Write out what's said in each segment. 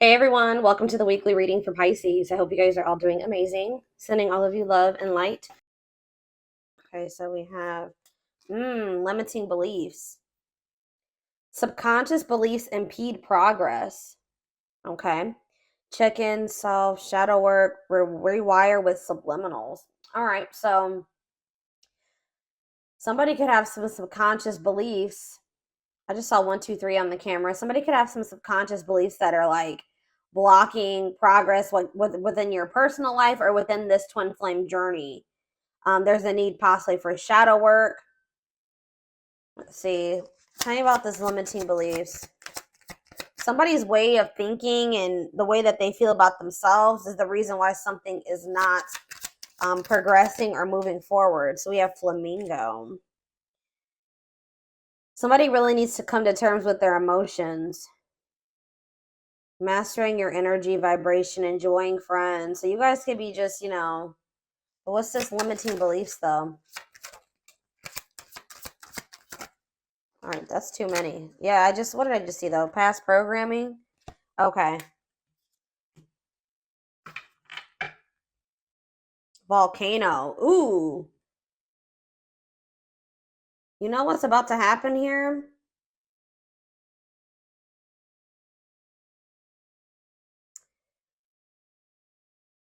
Hey everyone, welcome to the weekly reading for Pisces. I hope you guys are all doing amazing. Sending all of you love and light. Okay, so we have limiting beliefs. Subconscious beliefs impede progress. Okay. Check in, self, shadow work, rewire with subliminals. All right, so somebody could have some subconscious beliefs. I just saw 1, 2, 3 on the camera. Somebody could have some subconscious beliefs that are like blocking progress within your personal life or within this twin flame journey. There's a need possibly for shadow work. Let's see. Tell me about this limiting beliefs. Somebody's way of thinking and the way that they feel about themselves is the reason why something is not progressing or moving forward. So we have flamingo. Somebody really needs to come to terms with their emotions. Mastering your energy, vibration, enjoying friends. So you guys could be just, what's this limiting beliefs though? All right, that's too many. Yeah, what did I just see though? Past programming? Okay. Volcano. Ooh. You know what's about to happen here?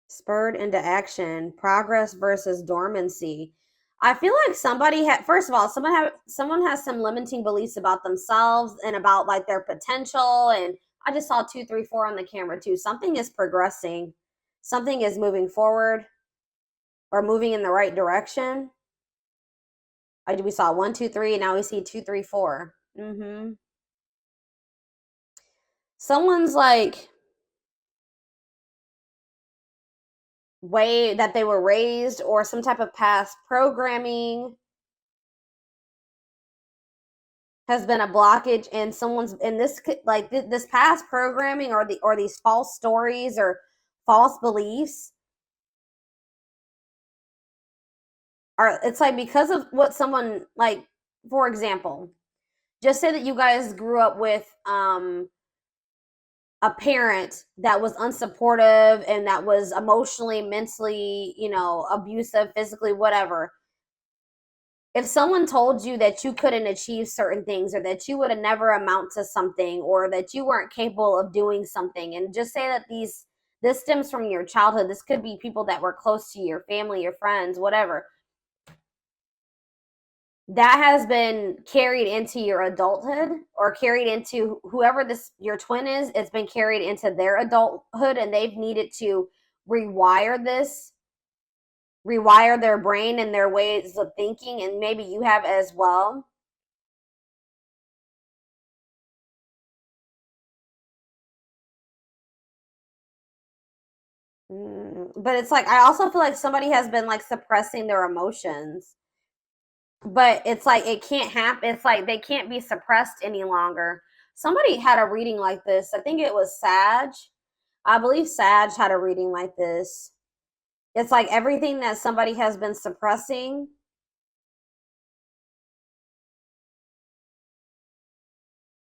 Spurred into action. Progress versus dormancy. I feel like somebody had, first of all, someone has some limiting beliefs about themselves and about like their potential. And I just saw 2, 3, 4 on the camera too. Something is progressing. Something is moving forward or moving in the right direction. We saw 1, 2, 3, and now we see 2, 3, 4. Someone's like way that they were raised or some type of past programming has been a blockage, and someone's in this like this past programming or these false stories or false beliefs are, it's like because of what someone, like, for example, just say that you guys grew up with a parent that was unsupportive and that was emotionally, mentally, abusive, physically, whatever. If someone told you that you couldn't achieve certain things or that you would have never amount to something or that you weren't capable of doing something, and just say that this stems from your childhood, this could be people that were close to your family, your friends, whatever, that has been carried into your adulthood or carried into whoever this your twin is, it's been carried into their adulthood, and they've needed to rewire this rewire their brain and their ways of thinking, and maybe you have as well. But it's like I also feel like somebody has been like suppressing their emotions, but it's like it can't happen. It's like they can't be suppressed any longer. Somebody had a reading like this. I think it was Sag. I believe Sag had a reading like this. It's like everything that somebody has been suppressing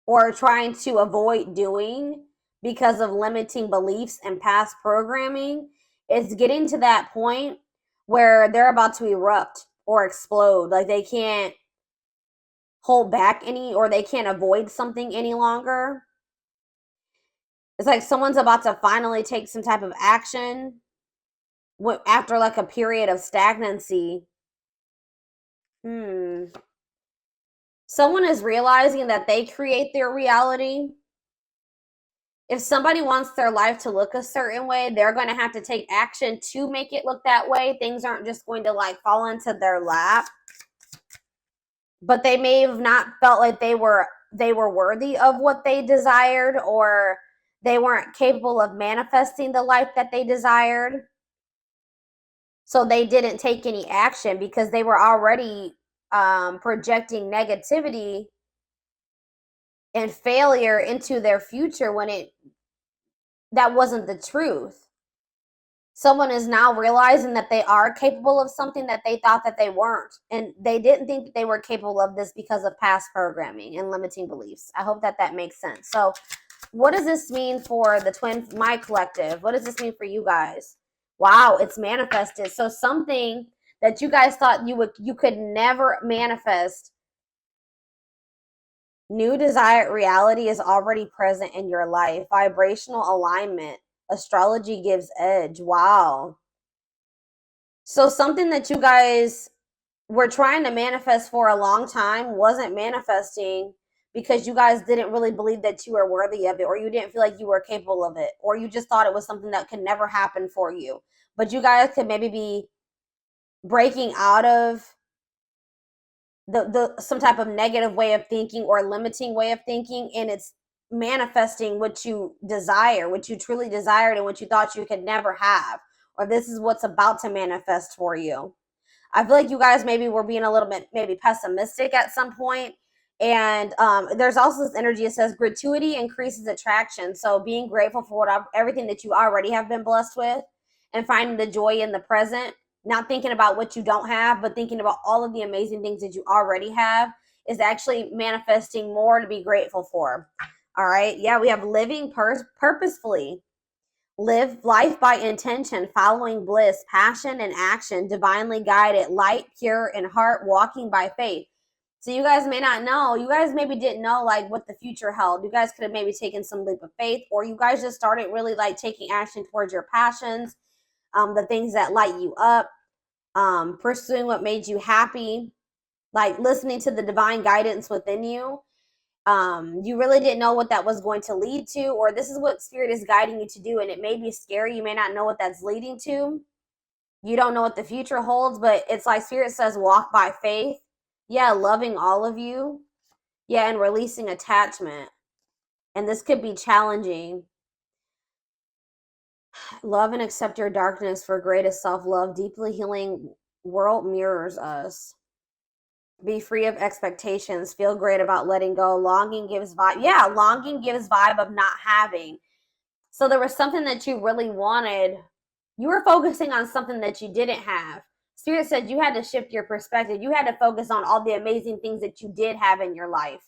or trying to avoid doing because of limiting beliefs and past programming, it's getting to that point where they're about to erupt or explode. Like they can't hold back any, or they can't avoid something any longer. It's like someone's about to finally take some type of action after like a period of stagnancy. Someone is realizing that they create their reality. If somebody wants their life to look a certain way, they're going to have to take action to make it look that way. Things aren't just going to like fall into their lap. But they may have not felt like they were worthy of what they desired, or they weren't capable of manifesting the life that they desired. So they didn't take any action because they were already projecting negativity and failure into their future when that wasn't the truth. Someone is now realizing that they are capable of something that they thought that they weren't, and they didn't think that they were capable of this because of past programming and limiting beliefs. I hope that makes sense. So What does this mean for the twin, my collective? What does this mean for you guys? Wow, it's manifested. So something that you guys thought you could never manifest, new desired reality is already present in your life. Vibrational alignment. Astrology gives edge. Wow. So something that you guys were trying to manifest for a long time wasn't manifesting because you guys didn't really believe that you were worthy of it, or you didn't feel like you were capable of it, or you just thought it was something that could never happen for you. But you guys could maybe be breaking out of the some type of negative way of thinking or limiting way of thinking, and it's manifesting what you desire, what you truly desired, and what you thought you could never have, or this is what's about to manifest for you. I feel like you guys maybe were being a little bit maybe pessimistic at some point. And there's also this energy that says gratuity increases attraction. So being grateful for everything that you already have been blessed with, and finding the joy in the present, not thinking about what you don't have, but thinking about all of the amazing things that you already have, is actually manifesting more to be grateful for. All right. Yeah, we have living purposefully. Live life by intention, following bliss, passion, and action, divinely guided, light, pure, and heart, walking by faith. So you guys may not know, you guys maybe didn't know like what the future held. You guys could have maybe taken some leap of faith, or you guys just started really like taking action towards your passions, the things that light you up, pursuing what made you happy, like listening to the divine guidance within you. You really didn't know what that was going to lead to, or this is what spirit is guiding you to do, and it may be scary. You may not know what that's leading to. You don't know what the future holds, but it's like spirit says walk by faith. Yeah, loving all of you. Yeah, and releasing attachment. And this could be challenging. Love and accept your darkness for greatest self-love. Deeply healing world mirrors us. Be free of expectations. Feel great about letting go. Longing gives vibe. Yeah, longing gives vibe of not having. So there was something that you really wanted. You were focusing on something that you didn't have. Spirit said you had to shift your perspective. You had to focus on all the amazing things that you did have in your life,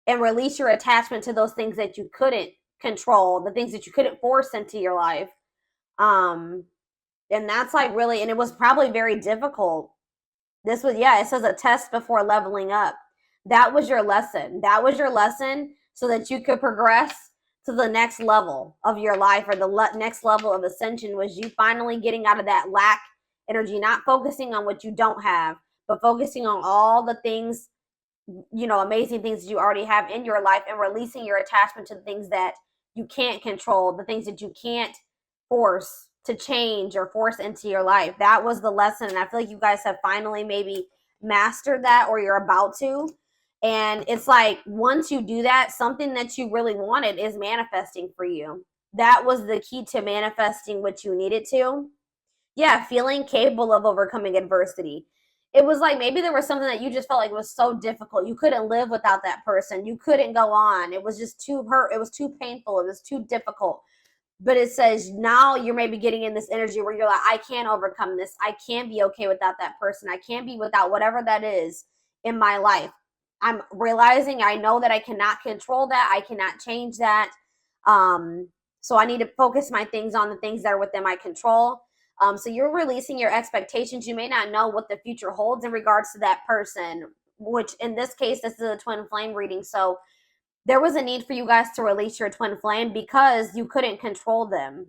and release your attachment to those things that you couldn't control, the things that you couldn't force into your life. Um, and that's like really, and it was probably very difficult. This was, yeah, it says a test before leveling up. That was your lesson. That was your lesson so that you could progress to the next level of your life, or the next level of ascension, was you finally getting out of that lack energy, not focusing on what you don't have, but focusing on all the things, you know, amazing things that you already have in your life, and releasing your attachment to the things that you can't control, the things that you can't force to change or force into your life. That was the lesson. And I feel like you guys have finally maybe mastered that, or you're about to. And it's like, once you do that, something that you really wanted is manifesting for you. That was the key to manifesting what you needed to. Yeah, feeling capable of overcoming adversity. It was like maybe there was something that you just felt like was so difficult. You couldn't live without that person. You couldn't go on. It was just too hurt. It was too painful. It was too difficult. But it says now you're maybe getting in this energy where you're like, I can't overcome this. I can't be okay without that person. I can't be without whatever that is in my life. I'm realizing, I know that I cannot control that. I cannot change that. So I need to focus my things on the things that are within my control. So you're releasing your expectations. You may not know what the future holds in regards to that person, which in this case, this is a twin flame reading. So there was a need for you guys to release your twin flame because you couldn't control them.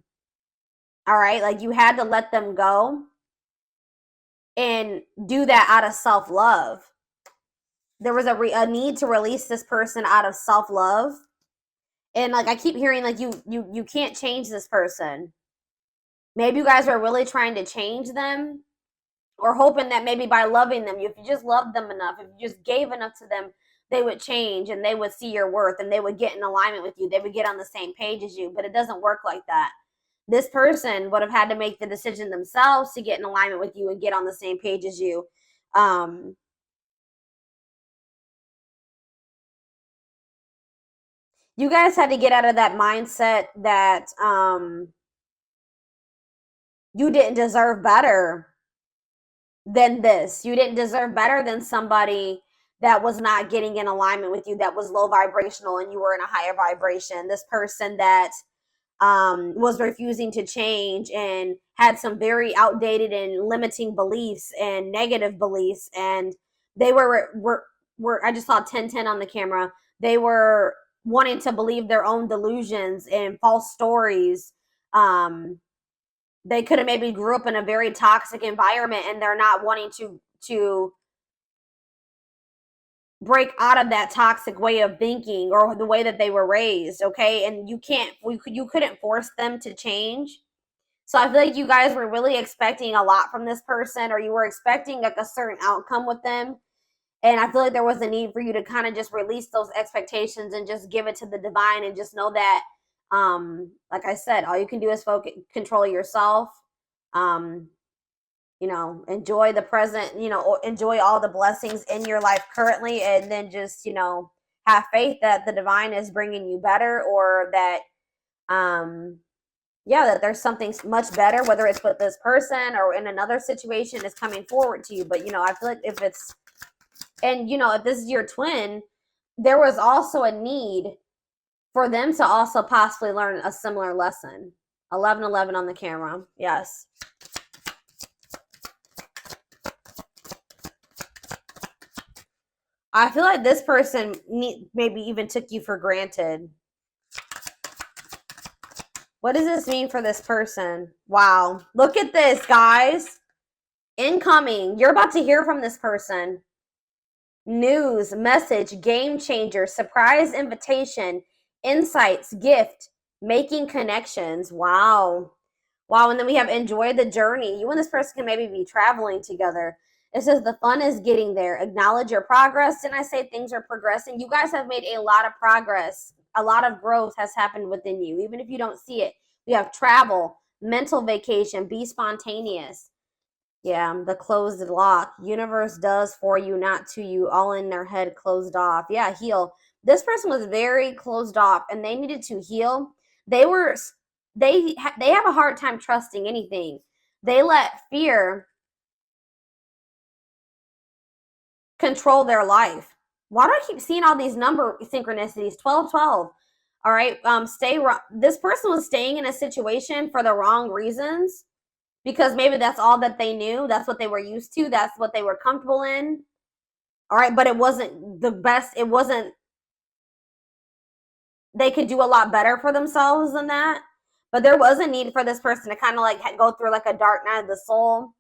All right. Like you had to let them go and do that out of self-love. There was a need to release this person out of self-love. And like I keep hearing, like you can't change this person. Maybe you guys are really trying to change them, or hoping that maybe by loving them, if you just loved them enough, if you just gave enough to them, they would change and they would see your worth and they would get in alignment with you. They would get on the same page as you, but it doesn't work like that. This person would have had to make the decision themselves to get in alignment with you and get on the same page as you. You guys had to get out of that mindset that you didn't deserve better than this. You didn't deserve better than somebody that was not getting in alignment with you, that was low vibrational and you were in a higher vibration. This person that was refusing to change and had some very outdated and limiting beliefs and negative beliefs, and they were I just saw 1010 on the camera. They were wanting to believe their own delusions and false stories. They could have maybe grew up in a very toxic environment and they're not wanting to break out of that toxic way of thinking or the way that they were raised. Okay, and you couldn't force them to change. So I feel like you guys were really expecting a lot from this person, or you were expecting like a certain outcome with them. And I feel like there was a need for you to kind of just release those expectations and just give it to the divine, and just know that, like I said, all you can do is control yourself. Enjoy the present, enjoy all the blessings in your life currently, and then just, have faith that the divine is bringing you better, or that, that there's something much better, whether it's with this person or in another situation, is coming forward to you. But, I feel like if this is your twin, there was also a need for them to also possibly learn a similar lesson. 1111 on the camera. Yes. I feel like this person maybe even took you for granted. What does this mean for this person? Wow. Look at this, guys. Incoming. You're about to hear from this person. News, message, game changer, surprise invitation, insights, gift, making connections. Wow. Wow. And then we have enjoy the journey. You and this person can maybe be traveling together. It says the fun is getting there. Acknowledge your progress. Didn't I say things are progressing? You guys have made a lot of progress. A lot of growth has happened within you, even if you don't see it. We have travel, mental vacation, be spontaneous. Yeah, the closed lock. Universe does for you, not to you. All in their head, closed off. Yeah, heal. This person was very closed off, and they needed to heal. They have a hard time trusting anything. They let fear control their life. Why do I keep seeing all these number synchronicities? 1212. All right. This person was staying in a situation for the wrong reasons, because maybe that's all that they knew. That's what they were used to. That's what they were comfortable in. All right. But it wasn't the best. They could do a lot better for themselves than that. But there was a need for this person to kind of like go through like a dark night of the soul.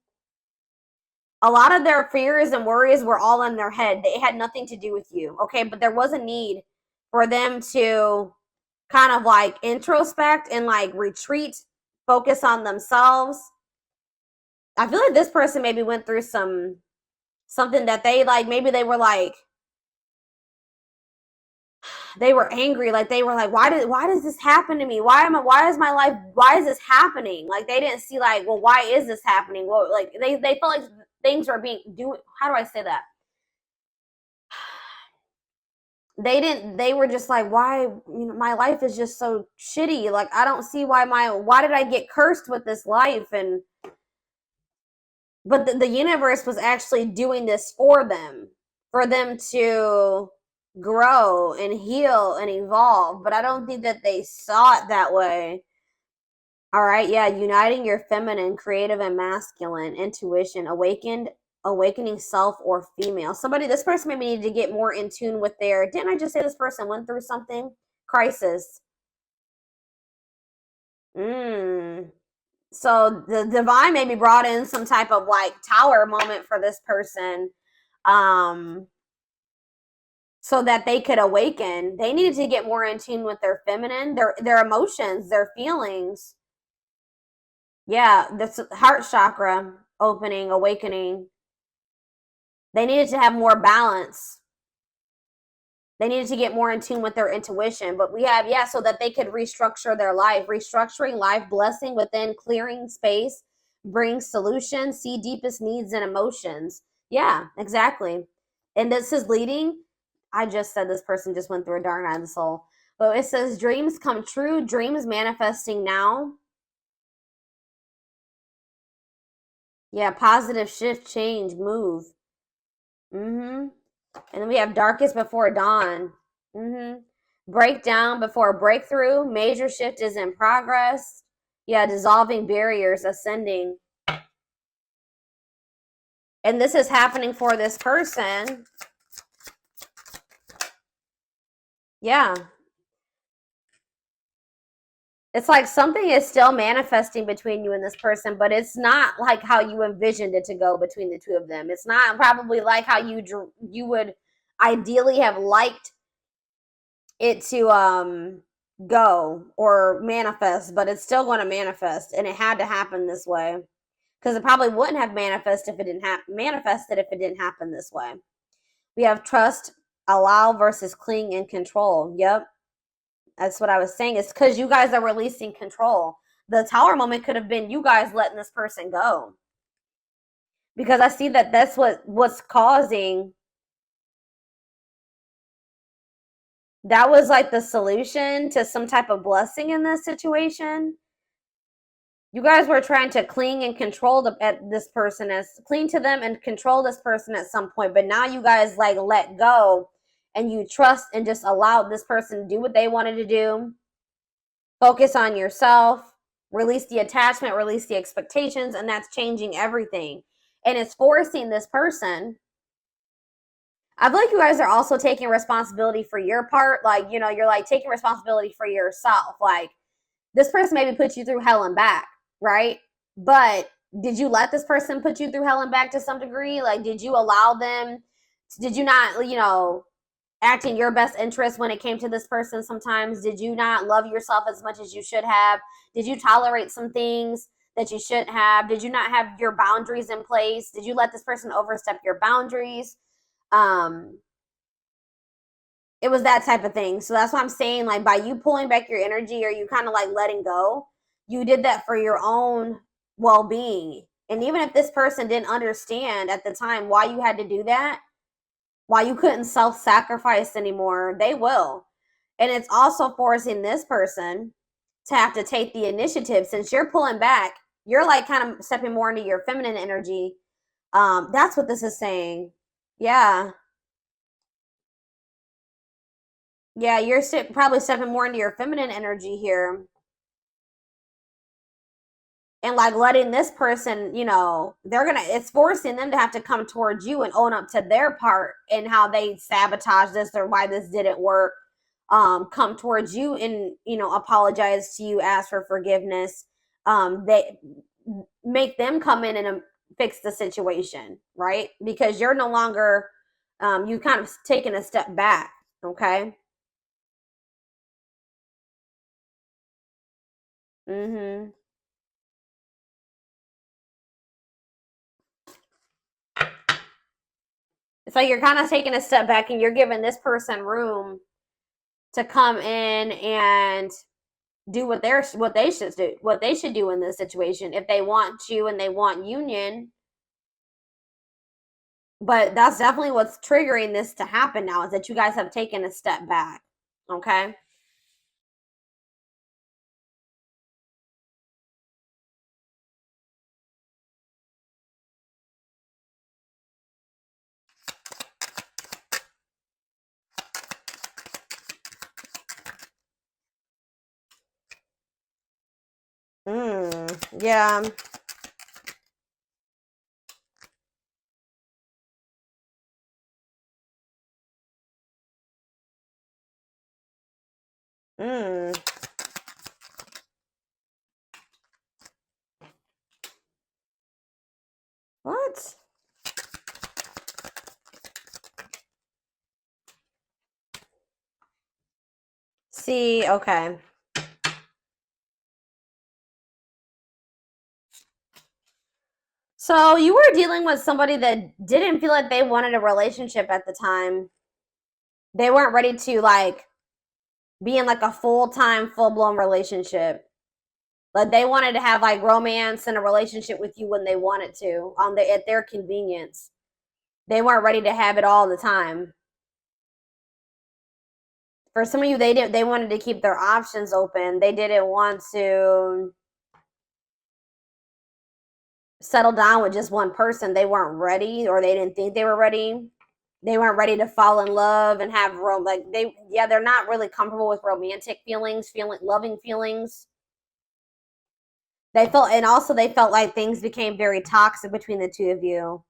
A lot of their fears and worries were all in their head. They had nothing to do with you. Okay. But there was a need for them to kind of like introspect and like retreat, focus on themselves. I feel like this person maybe went through something that they like, maybe they were angry, like they were like, why does this happen to me? Why is this happening? Like they didn't see like, well, why is this happening? Well, like they felt like things were how do I say that? They were just like, why, my life is just so shitty. Like I don't see why did I get cursed with this life? But the universe was actually doing this for them to grow and heal and evolve. But I don't think that they saw it that way. All right, yeah, uniting your feminine, creative, and masculine intuition, awakening self or female. This person maybe needed to get more in tune with didn't I just say this person went through something? Crisis. So the divine maybe brought in some type of like tower moment for this person, so that they could awaken. They needed to get more in tune with their feminine, their emotions, their feelings. Yeah, the heart chakra opening, awakening. They needed to have more balance. They needed to get more in tune with their intuition. But we have, so that they could restructure their life. Restructuring life, blessing within, clearing space, bring solutions, see deepest needs and emotions. Yeah, exactly. And this is leading. I just said this person just went through a dark night of the soul. But it says dreams come true, dreams manifesting now. Yeah, positive shift, change, move. And then we have darkest before dawn. Breakdown before breakthrough. Major shift is in progress. Yeah, dissolving barriers, ascending. And this is happening for this person. Yeah. It's like something is still manifesting between you and this person, but it's not like how you envisioned it to go between the two of them. It's not probably like how you would ideally have liked it to go or manifest, but it's still going to manifest, and it had to happen this way because it probably wouldn't have manifested if it didn't happen this way. We have trust, allow versus cling and control. Yep. That's what I was saying. It's because you guys are releasing control. The Tower moment could have been you guys letting this person go. Because I see that that's what's causing. That was like the solution to some type of blessing in this situation. You guys were trying to cling and control this person, as cling to them and control this person at some point. But now you guys like let go and you trust and just allowed this person to do what they wanted to do. Focus on yourself, release the attachment, release the expectations, and that's changing everything. And it's forcing this person. I feel like you guys are also taking responsibility for your part. Like, you know, you're like taking responsibility for yourself. Like, this person maybe put you through hell and back, right? But did you let this person put you through hell and back to some degree? Like, did you allow them? Did you not, you know, act in your best interest when it came to this person sometimes? Did you not love yourself as much as you should have? Did you tolerate some things that you shouldn't have? Did you not have your boundaries in place? Did you let this person overstep your boundaries? It was that type of thing. So that's what I'm saying. Like, by you pulling back your energy or you kind of like letting go, you did that for your own well-being. And even if this person didn't understand at the time why you had to do that, why you couldn't self-sacrifice anymore, they will. And it's also forcing this person to have to take the initiative. Since you're pulling back, you're like kind of stepping more into your feminine energy. That's what this is saying. Yeah. Yeah, you're probably stepping more into your feminine energy here. And like letting this person, you know, it's forcing them to have to come towards you and own up to their part and how they sabotage this or why this didn't work. Come towards you and, you know, apologize to you, ask for forgiveness. They make them come in and fix the situation, right? Because you're no longer, you kind of taken a step back, okay? Mm-hmm. It's like you're kind of taking a step back and you're giving this person room to come in and do what they should do in this situation if they want you and they want union. But that's definitely what's triggering this to happen now, is that you guys have taken a step back. Okay. Yeah. Mm. What? See, okay. So you were dealing with somebody that didn't feel like they wanted a relationship at the time. They weren't ready to like be in like a full-time, full-blown relationship. Like they wanted to have like romance and a relationship with you when they wanted to, at their convenience. They weren't ready to have it all the time. For some of you, they wanted to keep their options open. They didn't want to settle down with just one person. They weren't ready, or they didn't think they were ready. They weren't ready to fall in love and have they're not really comfortable with romantic feelings, loving feelings. They felt like things became very toxic between the two of you.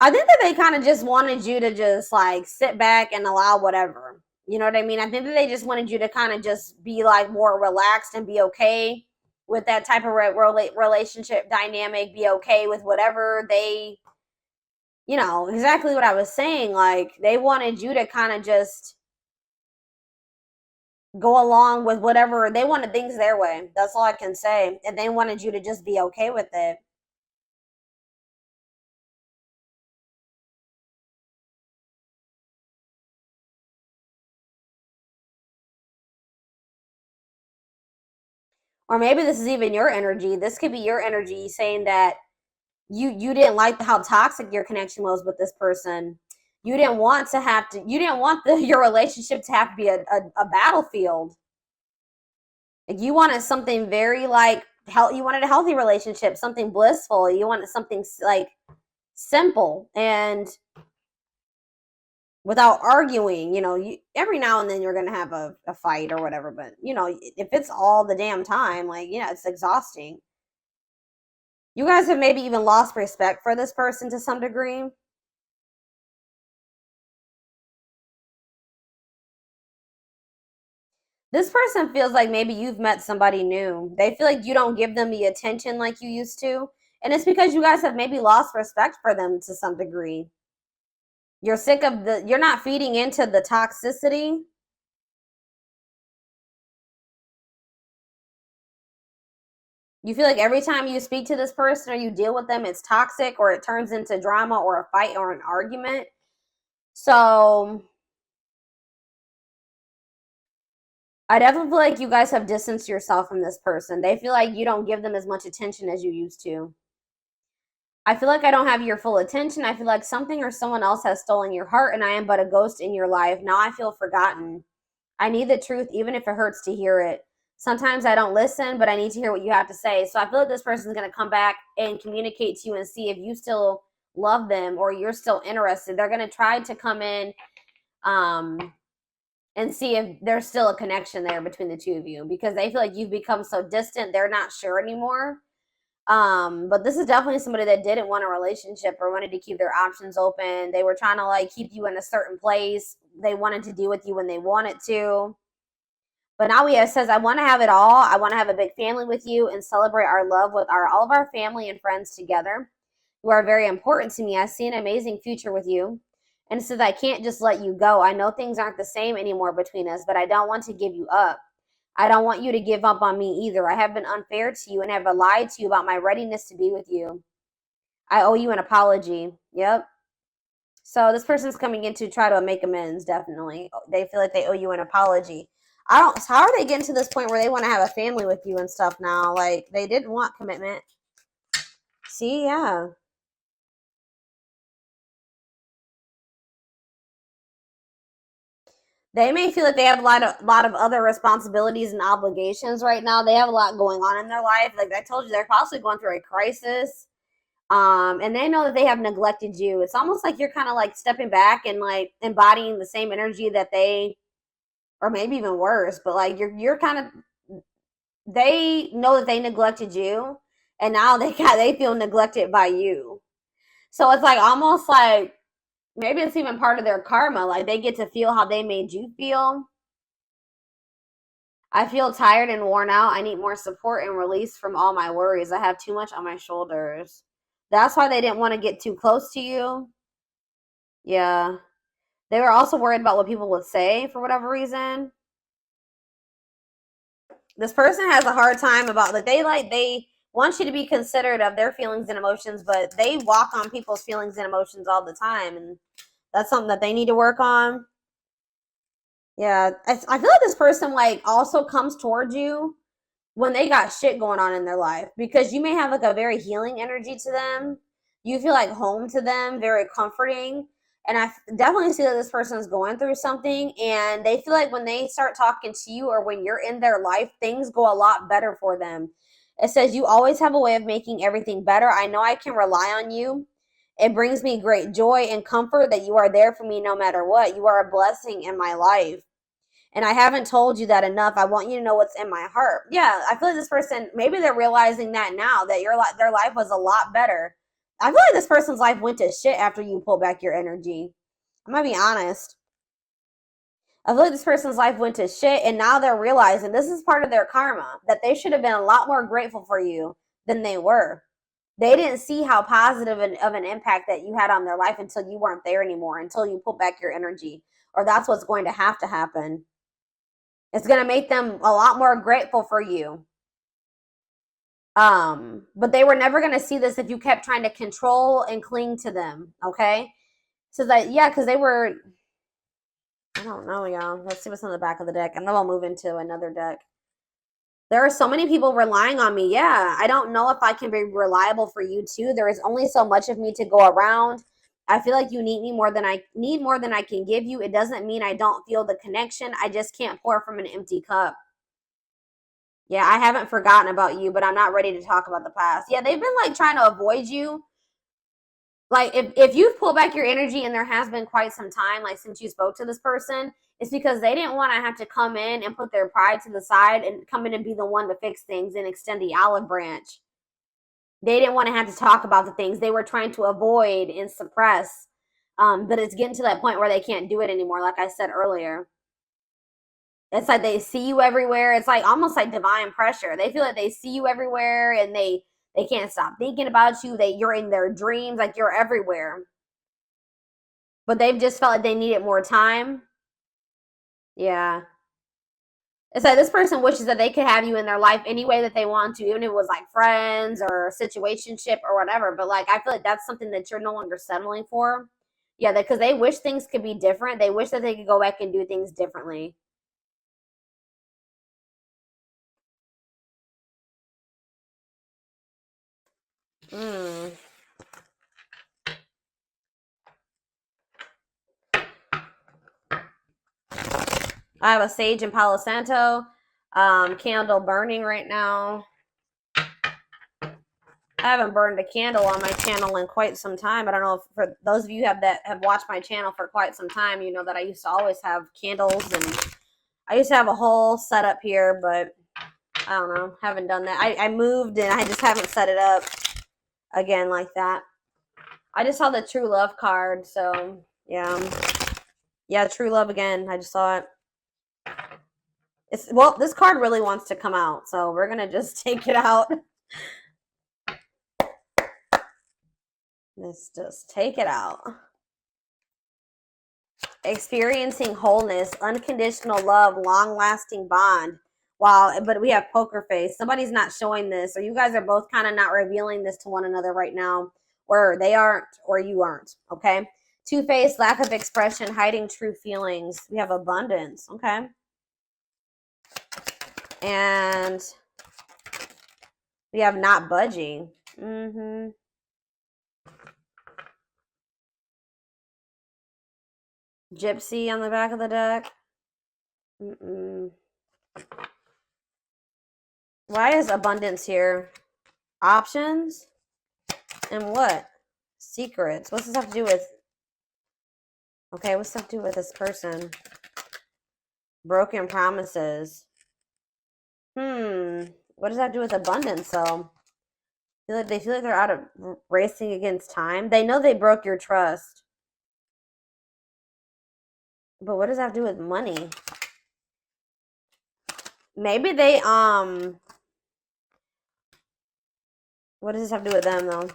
I think that they kind of just wanted you to just like sit back and allow whatever. You know what I mean? I think that they just wanted you to kind of just be like more relaxed and be okay with that type of relationship dynamic, be okay with whatever they, exactly what I was saying. Like, they wanted you to kind of just go along with whatever. They wanted things their way. That's all I can say. And they wanted you to just be okay with it. Or maybe this is even your energy. This could be your energy saying that you didn't like how toxic your connection was with this person. You didn't want your relationship to have to be a battlefield. Like, you wanted something very like you wanted a healthy relationship, something blissful. You wanted something like simple and without arguing. Every now and then you're gonna have a fight or whatever, but if it's all the damn time, like, it's exhausting. You guys have maybe even lost respect for this person to some degree. This person feels like maybe you've met somebody new. They feel like you don't give them the attention like you used to. And it's because you guys have maybe lost respect for them to some degree. You're sick of you're not feeding into the toxicity. You feel like every time you speak to this person or you deal with them, it's toxic or it turns into drama or a fight or an argument. So I definitely feel like you guys have distanced yourself from this person. They feel like you don't give them as much attention as you used to. I feel like I don't have your full attention. I feel like something or someone else has stolen your heart and I am but a ghost in your life. Now I feel forgotten. I need the truth even if it hurts to hear it. Sometimes I don't listen, but I need to hear what you have to say. So I feel like this person is going to come back and communicate to you and see if you still love them or you're still interested. They're going to try to come in and see if there's still a connection there between the two of you because they feel like you've become so distant. They're not sure anymore. But this is definitely somebody that didn't want a relationship or wanted to keep their options open. They were trying to like keep you in a certain place. They wanted to deal with you when they wanted to. But now it says, I want to have it all. I want to have a big family with you and celebrate our love with all of our family and friends together. You are very important to me. I see an amazing future with you. And it says, I can't just let you go. I know things aren't the same anymore between us, but I don't want to give you up. I don't want you to give up on me either. I have been unfair to you and have lied to you about my readiness to be with you. I owe you an apology. Yep. So this person's coming in to try to make amends, definitely. They feel like they owe you an apology. How are they getting to this point where they want to have a family with you and stuff now? Like, they didn't want commitment. See, yeah. They may feel like they have a lot of other responsibilities and obligations right now. They have a lot going on in their life. Like I told you, they're possibly going through a crisis. And they know that they have neglected you. It's almost like you're kind of like stepping back and like embodying the same energy that they, or maybe even worse, but like you're kind of, they know that they neglected you and now they feel neglected by you. So it's like almost like maybe it's even part of their karma. Like they get to feel how they made you feel. I feel tired and worn out. I need more support and release from all my worries. I have too much on my shoulders. That's why they didn't want to get too close to you. Yeah. They were also worried about what people would say for whatever reason. This person has a hard time about that. They want you to be considerate of their feelings and emotions, but they walk on people's feelings and emotions all the time, and that's something that they need to work on. Yeah, I feel like this person like also comes towards you when they got shit going on in their life because you may have like a very healing energy to them. You feel like home to them, very comforting. And I definitely see that this person is going through something and they feel like when they start talking to you or when you're in their life, things go a lot better for them. It says you always have a way of making everything better. I know I can rely on you It brings me great joy and comfort that you are there for me no matter what. You are a blessing in my life. And I haven't told you that enough. I want you to know what's in my heart. Yeah, I feel like this person, maybe they're realizing that now, that their life was a lot better. I feel like this person's life went to shit after you pull back your energy. I'm gonna be honest. I feel like this person's life went to shit, and now they're realizing this is part of their karma, that they should have been a lot more grateful for you than they were. They didn't see how positive of an impact that you had on their life until you weren't there anymore, until you pull back your energy. Or that's what's going to have to happen. It's going to make them a lot more grateful for you. But they were never going to see this if you kept trying to control and cling to them, okay? So that, yeah, because they were, I don't know, y'all. Let's see what's on the back of the deck, and then we'll move into another deck. There are so many people relying on me. Yeah, I don't know if I can be reliable for you too. There is only so much of me to go around. I feel like you need me more than I can give you. It doesn't mean I don't feel the connection. I just can't pour from an empty cup. Yeah, I haven't forgotten about you, but I'm not ready to talk about the past. Yeah, they've been like trying to avoid you. Like if you've pulled back your energy and there has been quite some time, like since you spoke to this person, it's because they didn't want to have to come in and put their pride to the side and come in and be the one to fix things and extend the olive branch. They didn't want to have to talk about the things they were trying to avoid and suppress. But it's getting to that point where they can't do it anymore, like I said earlier. It's like they see you everywhere. It's like almost like divine pressure. They feel like they see you everywhere and they can't stop thinking about you. You're in their dreams, like you're everywhere. But they've just felt like they needed more time. Yeah. It's like this person wishes that they could have you in their life any way that they want to, even if it was like friends or a situationship or whatever. But like I feel like that's something that you're no longer settling for. Yeah, because they wish things could be different. They wish that they could go back and do things differently. Mm. I have a sage and Palo Santo candle burning right now. I haven't burned a candle on my channel in quite some time. I don't know if for those of you that have watched my channel for quite some time, you know that I used to always have candles and I used to have a whole setup here, but I don't know, haven't done that. I moved and I just haven't set it up again like that. I just saw the true love card, so yeah, true love again. I just saw it. Well, this card really wants to come out, so we're gonna just take it out. Let's just take it out. Experiencing wholeness, unconditional love, long-lasting bond. Wow, but we have poker face. Somebody's not showing this, or you guys are both kind of not revealing this to one another right now, or they aren't, or you aren't, okay? Two-faced, lack of expression, hiding true feelings. We have abundance, okay? And we have not budging. Gypsy on the back of the deck. Why is abundance here? Options? And what? Secrets. What's this have to do with? Okay, what's this have to do with this person? Broken promises. What does that have to do with abundance, though? They feel like they're out of racing against time. They know they broke your trust. But what does that have to do with money? Maybe they, what does this have to do with them, though?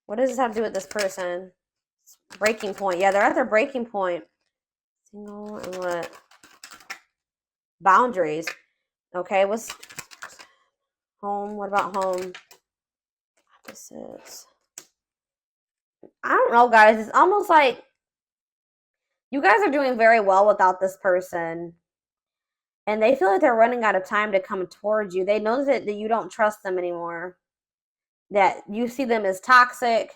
What does this have to do with this person? Breaking point. Yeah, they're at their breaking point. Single and what? Boundaries. Okay, what's home? What about home? Opposites. I don't know, guys. It's almost like you guys are doing very well without this person. And they feel like they're running out of time to come towards you. They know that you don't trust them anymore. That you see them as toxic.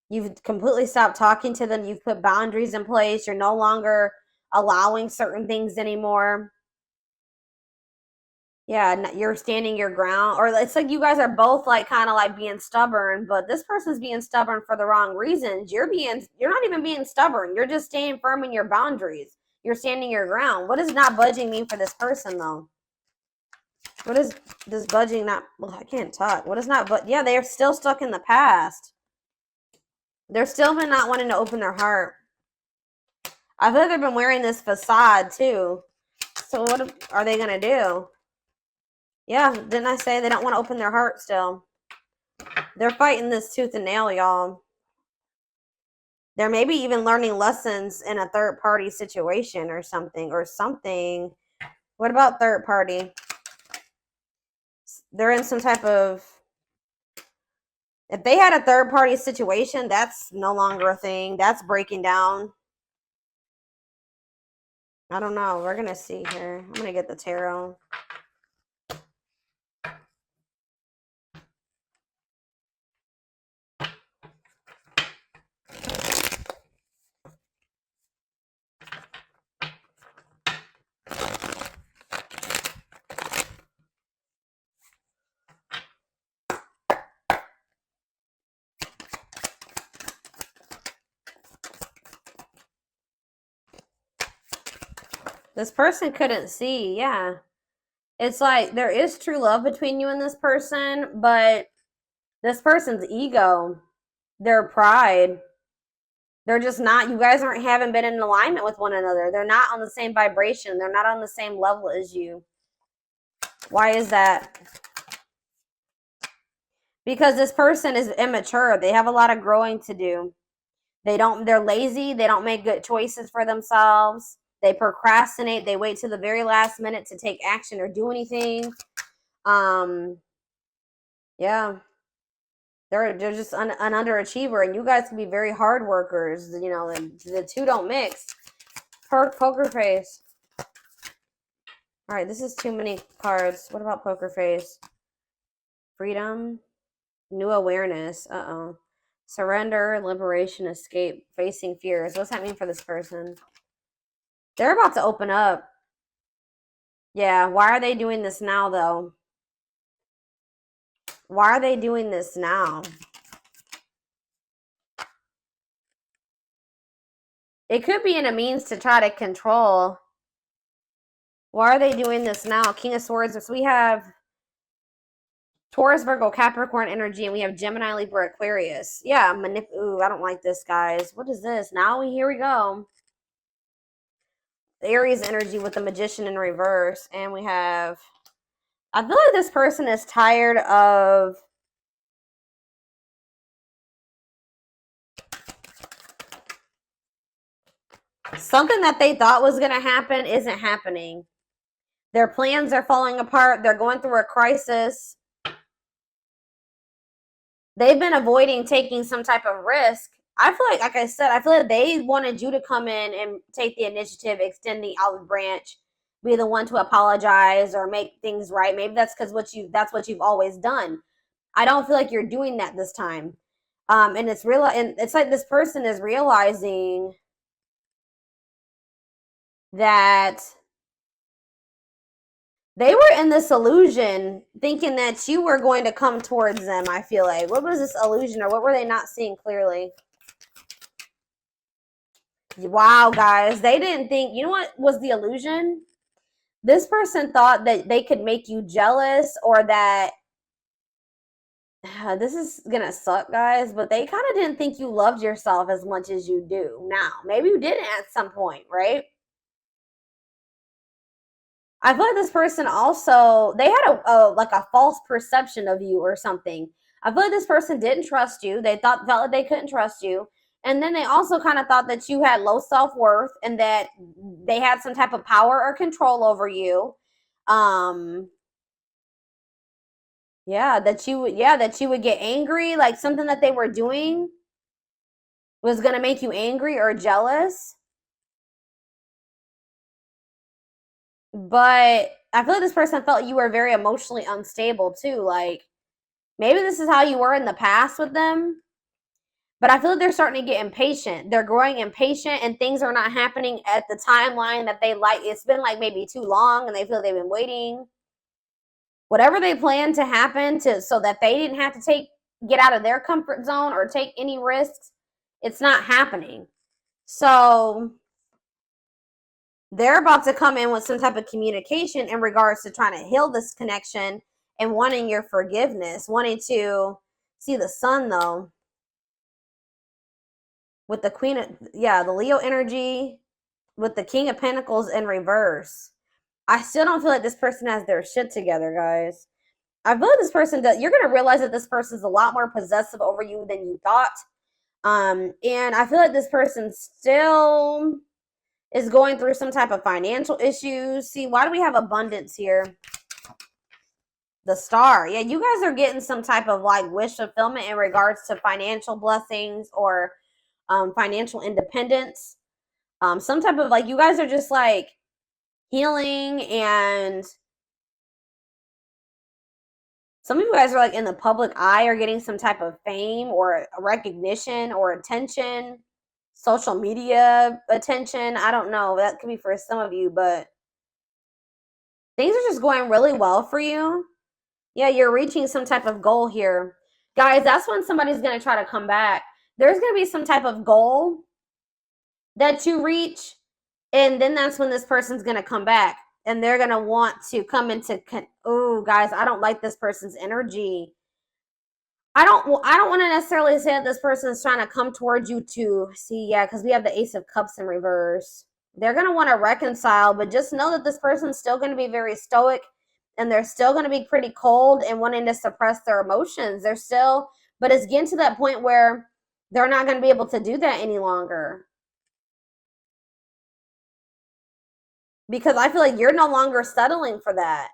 You've completely stopped talking to them. You've put boundaries in place. You're no longer allowing certain things anymore. Yeah, you're standing your ground, or it's like you guys are both like kind of like being stubborn, but this person's being stubborn for the wrong reasons. You're not even being stubborn. You're just staying firm in your boundaries. You're standing your ground. What does not budging mean for this person though? What is this budging not? Well, I can't talk. What is not? But yeah, they're still stuck in the past. They're still been not wanting to open their heart. I feel like they've been wearing this facade too. So what are they gonna do? Yeah, didn't I say they don't want to open their heart still? They're fighting this tooth and nail, y'all. They're maybe even learning lessons in a third party situation or something. What about third party? They're in some type of, if they had a third party situation, that's no longer a thing. That's breaking down. I don't know. We're going to see here. I'm going to get the tarot. This person couldn't see. Yeah. It's like there is true love between you and this person, but this person's ego, their pride, they're just not, you guys haven't been in alignment with one another. They're not on the same vibration. They're not on the same level as you. Why is that? Because this person is immature. They have a lot of growing to do. They're lazy. They don't make good choices for themselves. They procrastinate. They wait to the very last minute to take action or do anything. Yeah. They're just an underachiever, and you guys can be very hard workers, you know, and the two don't mix. Poker face. All right, this is too many cards. What about poker face? Freedom, new awareness. Uh-oh. Surrender, liberation, escape, facing fears. What's that mean for this person? They're about to open up. Yeah, why are they doing this now, though? Why are they doing this now? It could be in a means to try to control. Why are they doing this now? King of Swords. So we have Taurus, Virgo, Capricorn energy, and we have Gemini, Libra, Aquarius. Yeah, ooh, I don't like this, guys. What is this? Here we go. Aries energy with the Magician in reverse. And we have, I feel like this person is tired of something that they thought was going to happen isn't happening. Their plans are falling apart. They're going through a crisis. They've been avoiding taking some type of risk. I feel like I said, I feel like they wanted you to come in and take the initiative, extend the olive branch, be the one to apologize or make things right. Maybe that's because that's what you've always done. I don't feel like you're doing that this time. And it's real, and it's like this person is realizing that they were in this illusion thinking that you were going to come towards them. I feel like, what was this illusion, or what were they not seeing clearly? Wow, guys, they didn't think, you know what was the illusion? This person thought that they could make you jealous, or that this is gonna suck, guys, but they kind of didn't think you loved yourself as much as you do now. Maybe you didn't at some point, right? I feel like this person also, they had a false perception of you or something. I feel like this person didn't trust you. They felt like they couldn't trust you. And then they also kind of thought that you had low self-worth and that they had some type of power or control over you. That you would get angry, like something that they were doing was going to make you angry or jealous. But I feel like this person felt you were very emotionally unstable too. Like, maybe this is how you were in the past with them. But I feel like they're starting to get impatient. They're growing impatient, and things are not happening at the timeline that they like. It's been like maybe too long, and they feel they've been waiting. whatever they plan to happen so that they didn't have to get out of their comfort zone or take any risks, it's not happening. So they're about to come in with some type of communication in regards to trying to heal this connection and wanting your forgiveness, wanting to see the sun, though, with the queen of, the Leo energy, with the King of Pentacles in reverse. I still don't feel like this person has their shit together, guys. I feel like this person does. You're going to realize that this person is a lot more possessive over you than you thought. And I feel like this person still is going through some type of financial issues. See, why do we have abundance here? The Star. Yeah, you guys are getting some type of like wish fulfillment in regards to financial blessings or financial independence. Some type of like, you guys are just like healing, and some of you guys are like in the public eye or getting some type of fame or recognition or attention, social media attention. I don't know. That could be for some of you, but things are just going really well for you. Yeah, you're reaching some type of goal here. Guys, that's when somebody's going to try to come back. There's going to be some type of goal that you reach, and then that's when this person's going to come back. And they're going to want to come into, oh, guys, I don't like this person's energy. I don't want to necessarily say that this person is trying to come towards you to see, yeah, because we have the Ace of Cups in reverse. They're going to want to reconcile, but just know that this person's still going to be very stoic, and they're still going to be pretty cold and wanting to suppress their emotions. They're still, but it's getting to that point where they're not going to be able to do that any longer. Because I feel like you're no longer settling for that.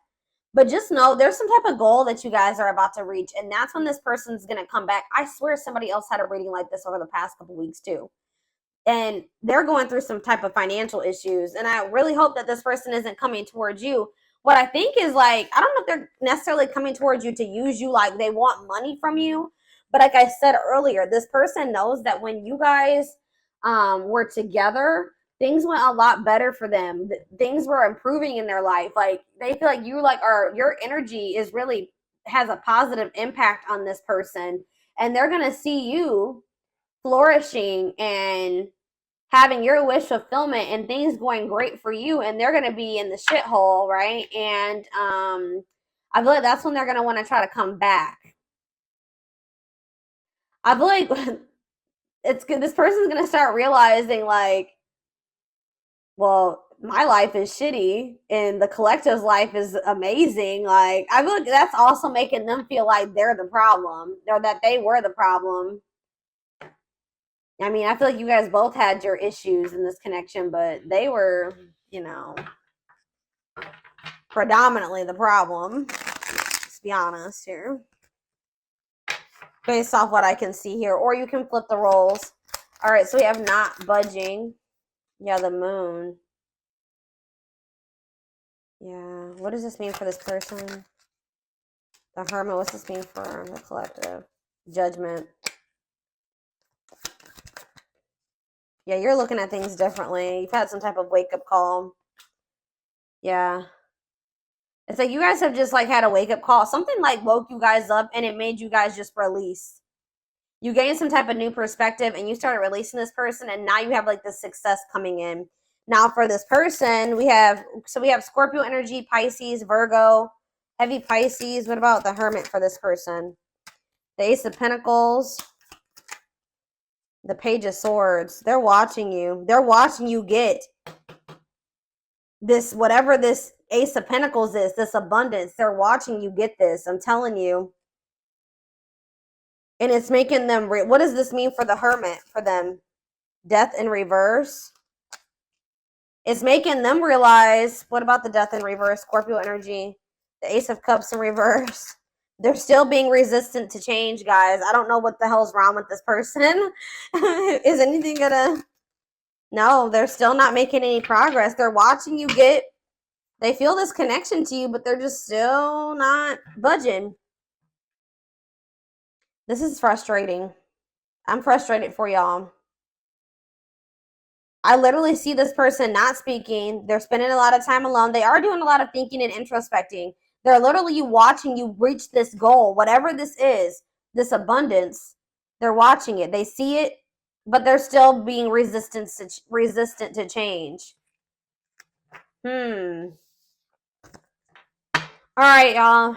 But just know there's some type of goal that you guys are about to reach, and that's when this person's going to come back. I swear somebody else had a reading like this over the past couple weeks too. And they're going through some type of financial issues, and I really hope that this person isn't coming towards you. What I think is like, I don't know if they're necessarily coming towards you to use you, like they want money from you. But like I said earlier, this person knows that when you guys were together, things went a lot better for them. Things were improving in their life. Like they feel like you your energy is really has a positive impact on this person, and they're going to see you flourishing and having your wish fulfillment and things going great for you, and they're going to be in the shithole, right? And I feel like that's when they're going to want to try to come back. I feel like it's good. This person's going to start realizing like, well, my life is shitty and the collective's life is amazing. Like, I feel like that's also making them feel like they're the problem, or that they were the problem. I mean, I feel like you guys both had your issues in this connection, but they were, predominantly the problem. Let's be honest here. Based off what I can see here. Or you can flip the roles. All right, so we have not budging. Yeah, the moon. Yeah, what does this mean for this person? The Hermit, what's this mean for the collective? Judgment. Yeah, you're looking at things differently. You've had some type of wake-up call. Yeah. It's like you guys have just like had a wake-up call. Something like woke you guys up and it made you guys just release. You gained some type of new perspective and you started releasing this person, and now you have like this success coming in. Now for this person, we have Scorpio energy, Pisces, Virgo, heavy Pisces. What about the Hermit for this person? The Ace of Pentacles, the Page of Swords. They're watching you. They're watching you get this, whatever this Ace of Pentacles is, this abundance. They're watching you get this. I'm telling you. And it's making them, what does this mean for the Hermit, for them? Death in reverse. It's making them realize, what about the Death in reverse? Scorpio energy, the Ace of Cups in reverse. They're still being resistant to change, guys. I don't know what the hell's wrong with this person. Is anything gonna... No, they're still not making any progress. They're watching you get... They feel this connection to you, but they're just still not budging. This is frustrating. I'm frustrated for y'all. I literally see this person not speaking. They're spending a lot of time alone. They are doing a lot of thinking and introspecting. They're literally watching you reach this goal, whatever this is, this abundance. They're watching it. They see it, but they're still being resistant to change. All right, y'all.